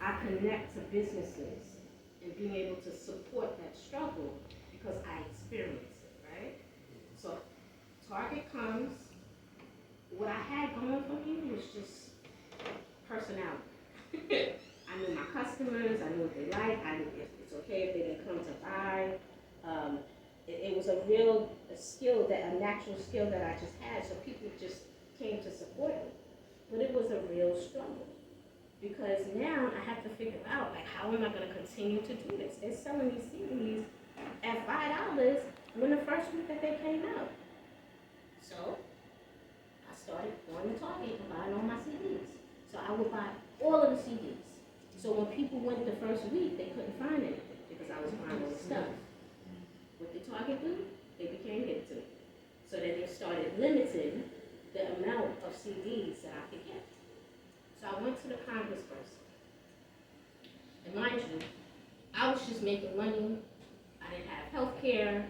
I connect to businesses and being able to support that struggle because I experience it, right? So Target comes, what I had going for me was just personality. I knew my customers, I knew what they like, I knew if it's okay if they didn't come to buy. Um, it was a real skill, a natural skill that I just had, so people just came to support me. But it was a real struggle because now I have to figure out, like, how am I going to continue to do this? They're selling these CDs at $5 when the first week that they came out. So I started going to Target and buying all my CDs. So I would buy all of the CDs. So when people went the first week, they couldn't find anything because I was buying all the stuff. What did Target do? They became addicted. So then they started limiting the amount of CDs that I could get. So I went to the congressperson. And mind you, I was just making money. I didn't have health care.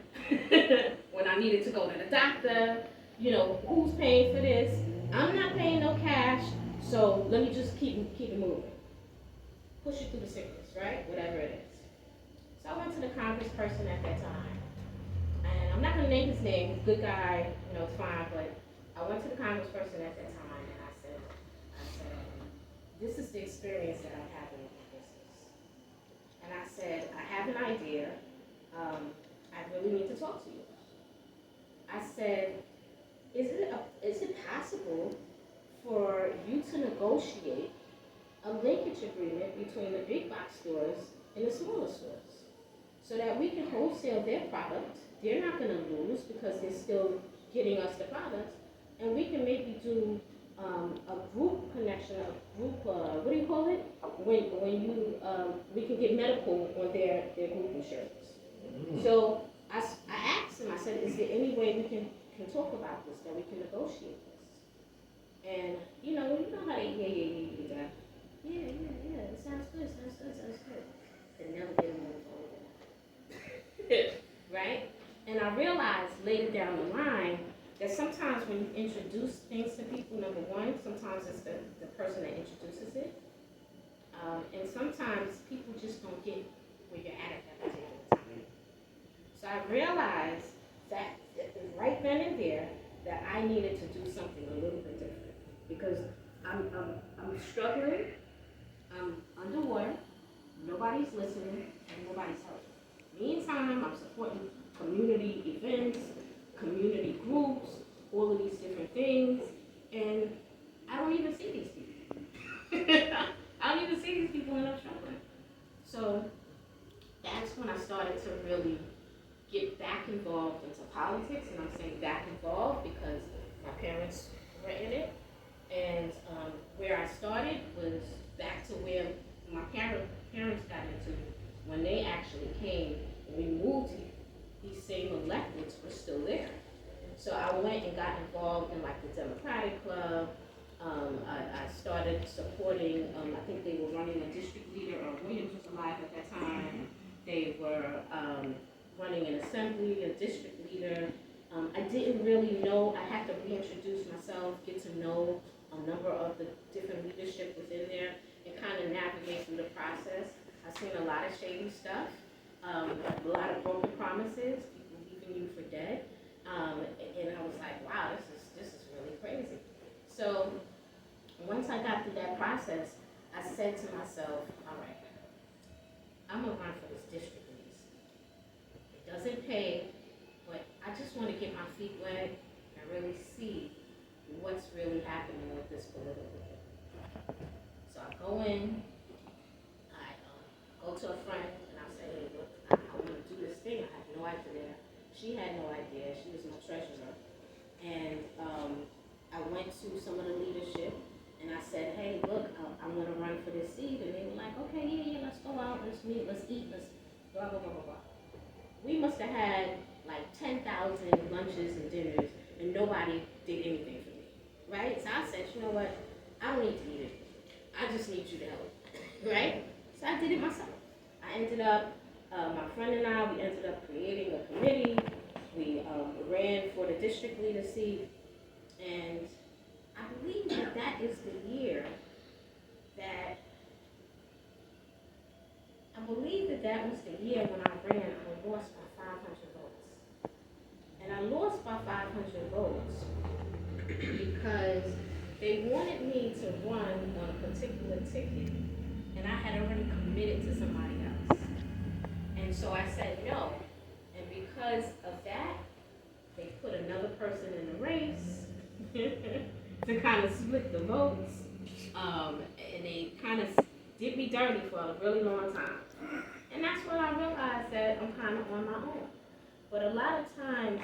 When I needed to go to the doctor, who's paying for this? I'm not paying no cash, so let me just keep it moving. Push it through the sickness, right? Whatever it is. So I went to the congressperson at that time. And I'm not going to name his name. He's a good guy, it's fine. But I went to the congressperson at that time and I said, this is the experience that I'm having with the business. And I said, I have an idea. I really need to talk to you. I said, is it possible for you to negotiate a linkage agreement between the big box stores and the smaller stores so that we can wholesale their product? They're not going to lose because they're still getting us the products, and we can maybe do a group connection, a group, what do you call it? When you, we can get medical on their group insurance. So I asked him, I said, is there any way we can talk about this, that we can negotiate this? And you know how they, yeah. Yeah, it sounds good. They never get him on the phone. Right? And I realized later down the line that sometimes when you introduce things to people, number one, sometimes it's the person that introduces it. And sometimes people just don't get where you're at that particular time. So I realized that right then and there that I needed to do something a little bit different because I'm struggling, I'm underwater, nobody's listening, and nobody's helping. Meantime, I'm supporting community events, community groups, all of these different things, and I don't even see these people. I don't even see these people when I'm struggling. So that's when I started to really get back involved into politics, and I'm saying back involved because my parents were in it, and where I started was back to where my parents got into when they actually came and we moved here. These same electeds were still there. So I went and got involved in like the Democratic Club. I started supporting, I think they were running a district leader, or Williams was alive at that time. They were running an assembly, a district leader. I didn't really know, I had to reintroduce myself, get to know a number of the different leadership within there, and kind of navigate through the process. I've seen a lot of shady stuff, a lot of broken promises, people leaving you for dead. And I was like, wow, this is really crazy. So once I got through that process, I said to myself, all right, I'm gonna run for this district league. It doesn't pay, but I just want to get my feet wet and really see what's really happening with this political thing. So I go in, I go to a friend, and I say, hey, look, I want to do this thing. I have no idea. She had no idea. She was my treasurer. And I went to some of the leadership, and I said, hey, look, I'm going to run for this seat. And they were like, okay, yeah, let's go out, let's meet, let's eat, let's blah, blah, blah, blah, blah. We must have had like 10,000 lunches and dinners, and nobody did anything for me, right? So I said, you know what? I don't need to eat it. I just need you to help, right? So I did it myself. I ended up, my friend and I, we ended up creating a committee. We ran for the district leader seat, and I believe that is the year that that was the year when I ran, I lost by 500 votes. And I lost by 500 votes because they wanted me to run on a particular ticket, and I had already committed to somebody else. And so I said no. And because of that, they put another person in the race to kind of split the votes. And they kind of did me dirty for a really long time. And that's when I realized that I'm kind of on my own. But a lot of times,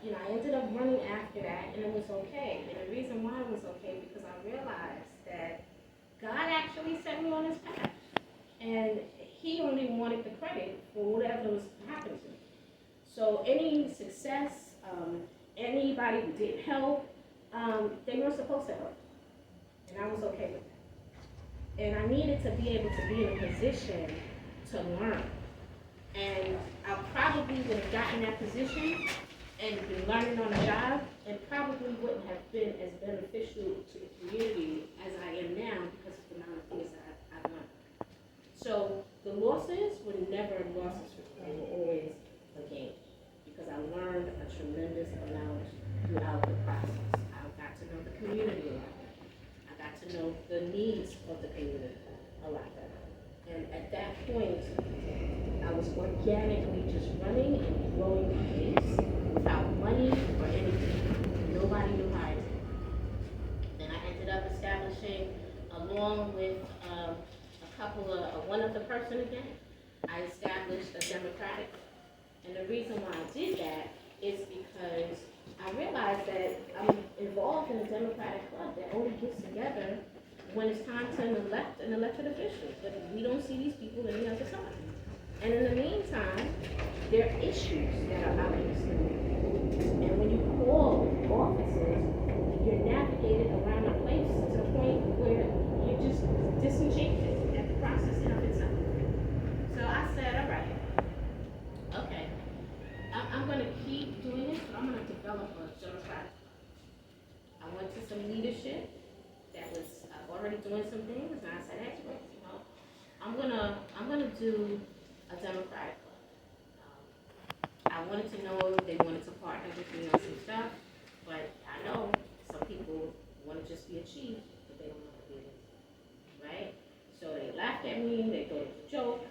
I ended up running after that, and it was okay. And the reason why it was okay because I realized that God actually set me on this path, and He only wanted the credit for whatever was happening to me. So any success, anybody who did help, they weren't supposed to help, and I was okay with that. And I needed to be able to be in a position to learn. And I probably would have gotten that position and been learning on the job, and probably wouldn't have been as beneficial to the community as I am now because of the amount of things that I've learned. So the losses were never losses for me, they were always a gain because I learned a tremendous amount throughout the process. I got to know the community a lot better. I got to know the needs of the community a lot better. And at that point, I was organically just running and growing my base without money or anything. Nobody knew how I did. Then I ended up establishing, along with one other person again, I established a Democratic. And the reason why I did that is because I realized that I'm involved in a Democratic club that only gets together when it's time to elect an elected official. But we don't see these people any other time. And in the meantime, there are issues that are out in the community. And when you call offices, you're navigated around a place to the point where you're just disenchanted at the process in of itself. So I said, all right, okay, I'm going to keep doing this, but I'm going to develop a Democratic. I went to some leadership that was already doing some things, and I said, hey, I'm gonna do a Democratic club. I wanted to know if they wanted to partner with me on some stuff, but I know some people want to just be a chief, but they don't know how to do it, right? So they laughed at me, they thought it was a joke,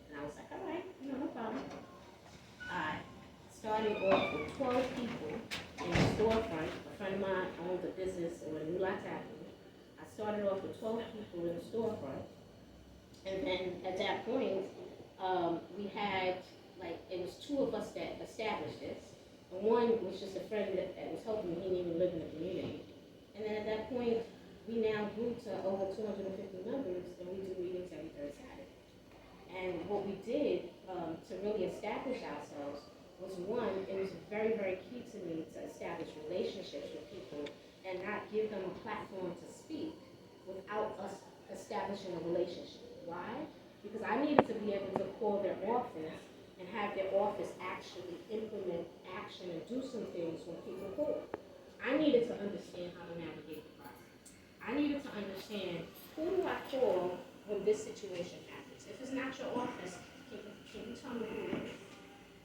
and I was like, all right, no problem. I started off with 12 people in the storefront. A friend of mine owned a business on New Lots Avenue. I started off with 12 people in the storefront, and then at that point, we had, it was two of us that established this. And one was just a friend that was helping me. He didn't even live in the community. And then at that point, we now grew to over 250 members, and we do meetings every third Saturday. And what we did to really establish ourselves was, one, it was very, very key to me to establish relationships with people and not give them a platform to speak without us establishing a relationship. Why? Because I needed to be able to call their office and have their office actually implement action and do some things when people call. I needed to understand how to navigate the process. I needed to understand who do I call when this situation happens. If it's not your office, can you tell me who it is?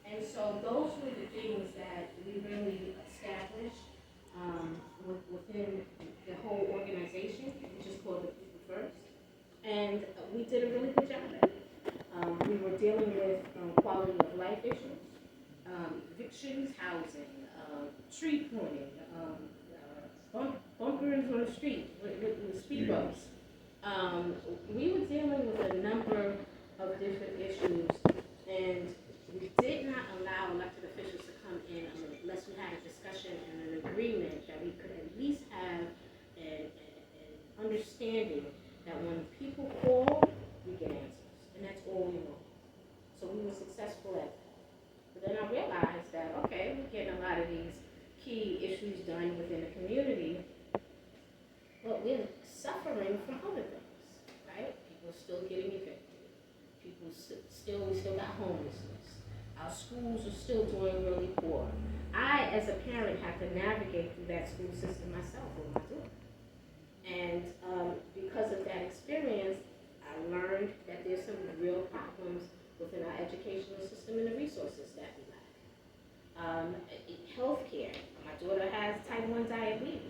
And so those were the things that we really established within the whole organization, which is called the People First. And we did a really good job at it. We were dealing with quality of life issues, evictions, housing, tree pruning, bunkers on the street with speed bumps. We were dealing with a number of different issues, and we did not allow elected officials to come in unless we had a discussion and an agreement that we could at least have an understanding that when people call, we get answers, and that's all we want. So we were successful at that. But then I realized that, okay, we're getting a lot of these key issues done within the community, but we're suffering from other things, right? People are still getting evicted. We still got homelessness. Our schools are still doing really poor. I, as a parent, have to navigate through that school system myself with my daughter. And because of that experience, I learned that there's some real problems within our educational system and the resources that we lack. Healthcare. My daughter has type 1 diabetes.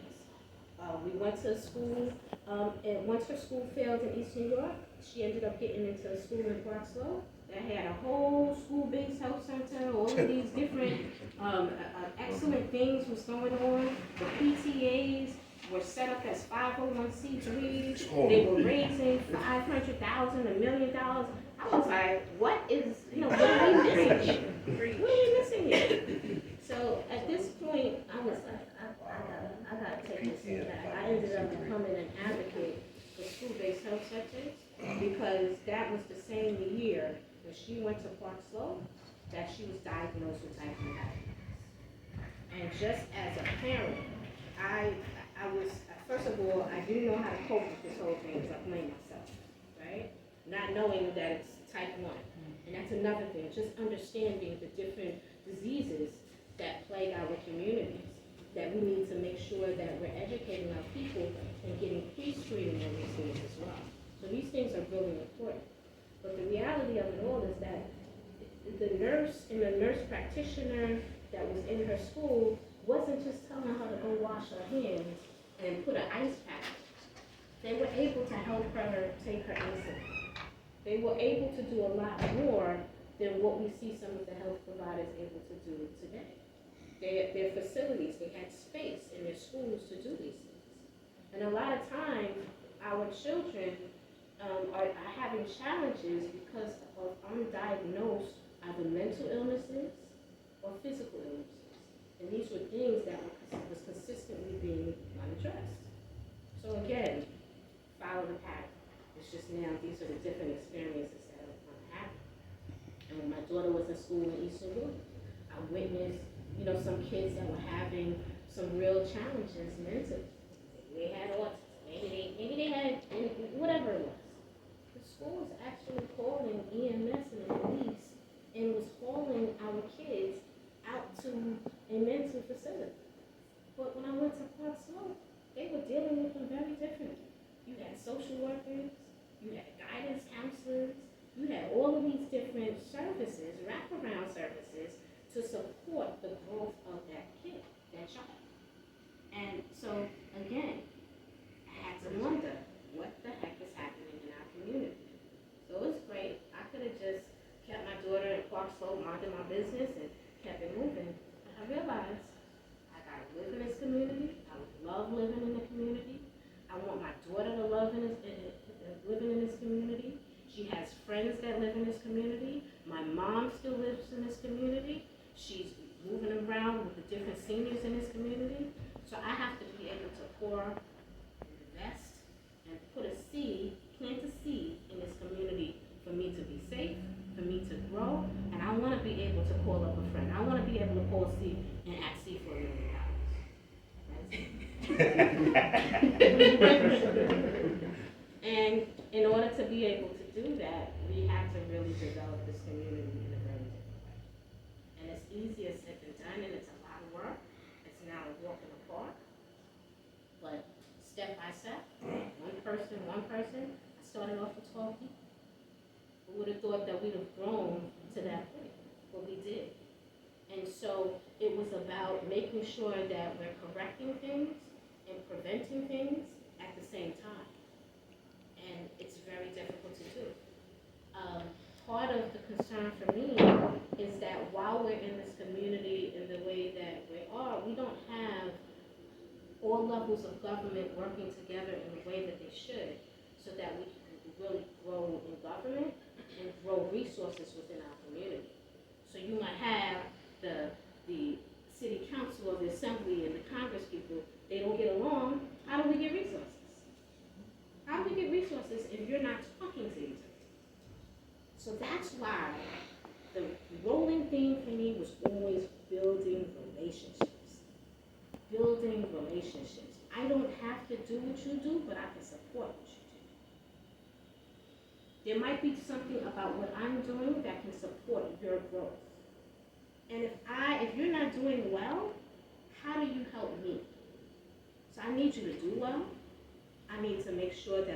We went to school, and once her school failed in East New York, she ended up getting into a school in Park Slope that had a whole school-based health center, all of these different excellent things was going on. The PTAs were set up as 501c3s. They were raising $500,000, $1 million. I was like, what are we missing here? What are we missing here? So at this point, I was like, I gotta take this thing back. I ended up becoming an advocate for school-based health centers because that was the same year when she went to Park Slope that she was diagnosed with type 1 diabetes. And just as a parent, I was, first of all, I didn't know how to cope with this whole thing because I blame myself, right? Not knowing that it's type 1. And that's another thing, just understanding the different diseases that plague our communities, that we need to make sure that we're educating our people and getting pre-screening on these things as well. So these things are really important. But the reality of it all is that the nurse and the nurse practitioner that was in her school wasn't just telling her to go wash her hands and put an ice pack. They were able to help her take her insulin. They were able to do a lot more than what we see some of the health providers able to do today. Their facilities, they had space in their schools to do these things. And a lot of times, our children are having challenges because of undiagnosed either mental illnesses or physical illnesses. And these were things that was consistently being unaddressed. So again, follow the pattern. It's just now these are the different experiences that are happening. And when my daughter was in school in East New York, I witnessed, some kids that were having some real challenges mentally. They had autism, maybe they had whatever it was. The school was actually calling EMS and the police and was hauling our kids out to a mental facility. But when I went to Park Slope, they were dealing with them very differently. You had social workers, you had guidance counselors, you had all of these different services, wraparound services, to support the growth of that kid, that child. And so, again, I had to wonder, what the heck is happening in our community? So it's great. I could have just kept my daughter in Park Slope, minding my business, and kept it moving. But I realized I gotta live in this community. I love living in the community. I want my daughter to living in this community. She has friends that live in this community. My mom still lives in this community. She's moving around with the different seniors in this community. So I have to be able to pour, invest, and plant a seed in this community for me to be safe, for me to grow, and I want to be able to call up a friend. I want to be able to call C and ask C for $1 million. And in order to be able to do that, we have to really develop this community in a very different way. And it's easier said than done, and it's a lot of work. It's now a walk in the park. But step by step, one person, I started off with 12 people. Who would have thought that we'd have grown to that point? But we did. And so it was about making sure that we're correcting things and preventing things at the same time. And it's very difficult to do. Part of the concern for me is that while we're in this community in the way that we are, we don't have all levels of government working together in the way that they should, so that we can really grow in government and grow resources within our community. So you might have the city council or the assembly and the Congress people, they don't get along. How do we get resources? How do we get resources if you're not talking to each other? So that's why the rolling theme for me was always building relationships. Building relationships. I don't have to do what you do, but I can support what you do. There might be something about what I'm doing that can support your growth. And if you're not doing well, how do you help me? So I need you to do well. I need to make sure that